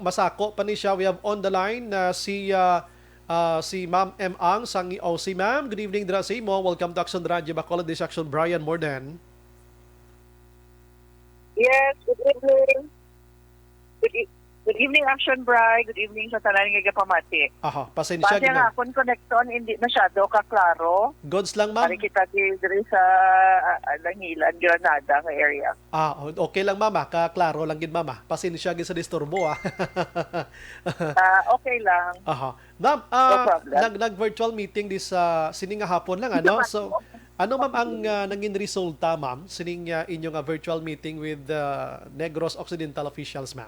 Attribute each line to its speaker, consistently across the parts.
Speaker 1: masako pa ni siya. We have on the line si Ma'am M. Ang sang OC. Ma'am, good evening dira sa imo. Welcome to Action Radyo Bacolod, this Action Brian Morden.
Speaker 2: Yes, good evening. Good evening, Action Bri. Good evening sa tanan nga pamati.
Speaker 1: Aha, pasensya
Speaker 2: Base nga akong connection hindi masyado ka klaro.
Speaker 1: Goods lang, ma'am.
Speaker 2: Pari kita diri sa Langilan, Granada nga area.
Speaker 1: Okay lang, mama. Kaklaro lang gid, mama. Pasensya gid sa disturbo, ah.
Speaker 2: Okay lang.
Speaker 1: Aha. Ma'am,
Speaker 2: No problem.
Speaker 1: nag-virtual meeting this sining nga hapon lang, ano? So, ano, ma'am, ang nangin resulta, ma'am, sining inyong virtual meeting with Negros Occidental officials, ma'am?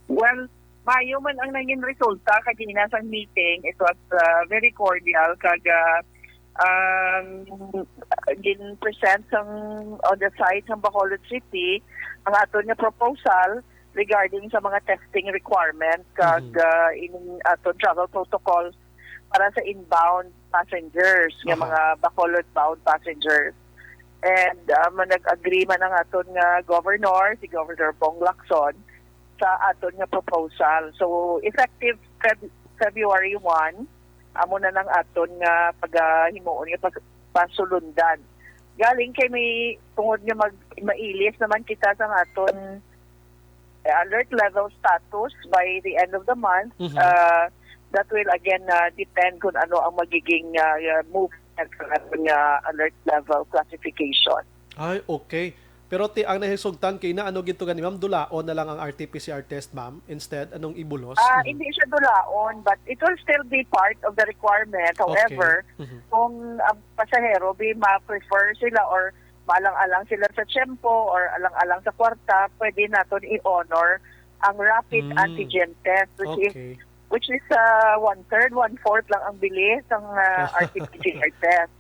Speaker 2: Well, mayo man ang naging resulta kanina sa meeting. It was very cordial kaga gin-present on the site ng Bacolod City ang ato nga proposal regarding sa mga testing requirement kag in ato travel protocols para sa inbound passengers, nga mga Bacolod bound passengers. And nag-agree man ang aton nga governor, si Governor Bong Lacson, sa aton nga proposal. So effective February 1, amo na ng aton nga paghimuon nga pasulundan. Galing kay may tungod nga mailis naman kita sa aton alert level status by the end of the month. That will again depend kung ano ang magiging movement sa aton nga alert level classification.
Speaker 1: Ay, okay. Pero ang nahisugtan kay na ano gito gani, ma'am, dulaon na lang ang RT-PCR test, ma'am, instead anong ibulos?
Speaker 2: Hindi siya dulaon, but it will still be part of the requirement. However, kung ang pasahero ma-prefer sila or maalang-alang sila sa tiyempo or alang-alang sa kwarta, pwede natin i-honor ang rapid antigen test, which is 1/3, 1/4 lang ang bilis ng RT-PCR test.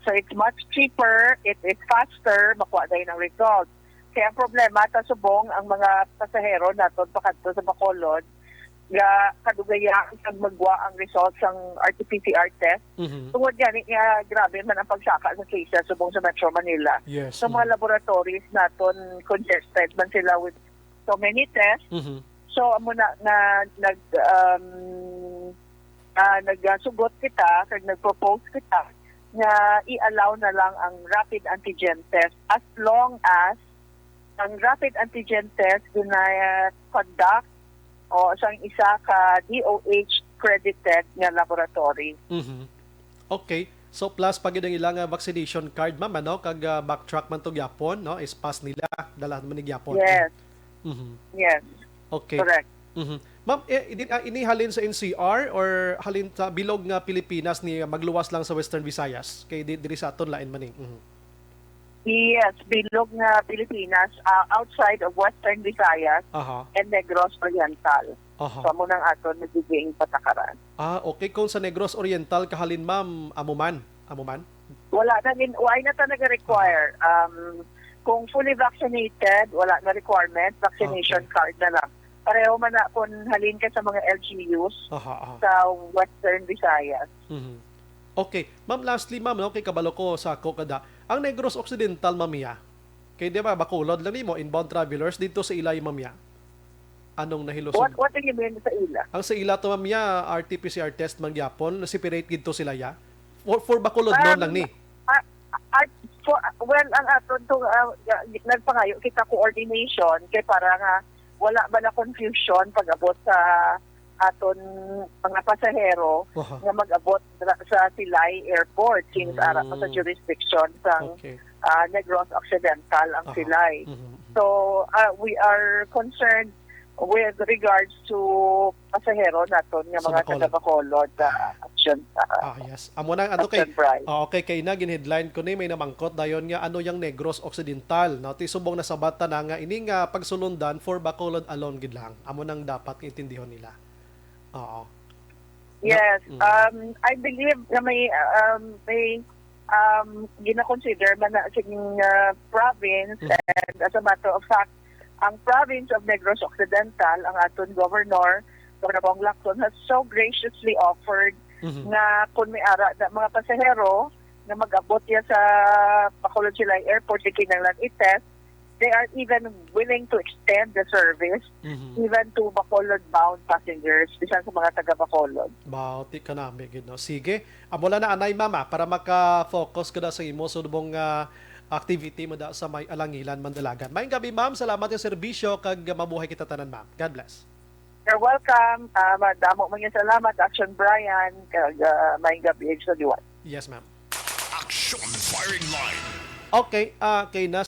Speaker 2: So it's much cheaper, it is faster, makuha tayo ng result. Kaya ang problema, tasubong ang mga pasahero natin pakadto sa Bacolod, nga kadugayang magwa ang results ng RT-PCR test. Tungod gani nga grabe man ang pagsaka sa cases subong sa Metro Manila.
Speaker 1: Yes.
Speaker 2: So mga laboratories natin congested man sila with so many tests. So amo nagsugot kita kag nagpropose kita na i-allow na lang ang rapid antigen test as long as ang rapid antigen test conduct o sang isa ka DOH credited nga laboratory.
Speaker 1: Okay. So plus pag ang ilang vaccination card, ma'am, ano, kag backtrack man to gyapon, no, is pass nila dala man ni gyapon.
Speaker 2: Yes. Yes.
Speaker 1: Okay.
Speaker 2: Correct.
Speaker 1: Ma'am, inihalin sa NCR or halin sa bilog nga Pilipinas ni magluwas lang sa Western Visayas kay diri sa aton lain maning?
Speaker 2: Yes, bilog nga Pilipinas outside of Western Visayas and Negros Oriental. So amo nang aton nagiging patakaran.
Speaker 1: Okay. Kung sa Negros Oriental kahalin, ma'am, amuman?
Speaker 2: Wala na ta nag-require. Kung fully vaccinated, wala na requirement, vaccination card na lang. Pareho man na kung halin ka sa mga LGUs sa Western Visayas.
Speaker 1: Okay. Ma'am, lastly, ma'am, no, kay kabalo ko sa kada. Ang Negros Occidental, mamiya, kay di ba, Bacolod lang nimo, inbound travelers, dito sa Ilay, mamiya. Anong nahilusog?
Speaker 2: What do you mean sa ila?
Speaker 1: Ang sa ila to, mamiya, RT-PCR test mangyapon, separate gito sila ya. For Bacolod noon lang ni.
Speaker 2: Well, ang aton nagpangayo kita coordination kay para nga wala ba na confusion pag-abot sa aton mga pasahero nga mag-abot sa Silay Airport since ara pa sa jurisdiction sa Negros Occidental ang Silay. So we are concerned with regards to pasahero naton nga mga taga Bacolod action.
Speaker 1: Yes. Amo nang ano kay kay na gin-headline ko ni may namangkot dayon nga ano yang Negros Occidental, no? Ti subong na sabata na nga ini nga pagsulundan for Bacolod alone gid lang. Amo nang dapat intindihon nila.
Speaker 2: Yes. I believe na may gina-consider man na siging province and as a matter of fact ang province of Negros Occidental, ang aton Governor Bong Lacson, has so graciously offered na kung may ara na mga pasahero na mag-abot yan sa Bacolod Silay Airport, kinanglan i-test, they are even willing to extend the service even to Bacolod-bound passengers, bisan sa mga taga-Bacolod.
Speaker 1: Bauti ka namin, no? Sige, amula na anay mama para maka-focus ka na sa imo subong activity mo da sa may Alangilan, Mandalagan. Maayong gabi ma'am, salamat yung serbisyo kag mabuhay kita tanan ma'am. God bless.
Speaker 2: You're welcome. Madamo mga salamat, Action Brian, kag maayong gabi sa liwan.
Speaker 1: Yes ma'am.
Speaker 3: Action Firing Line.
Speaker 1: Okay, kay na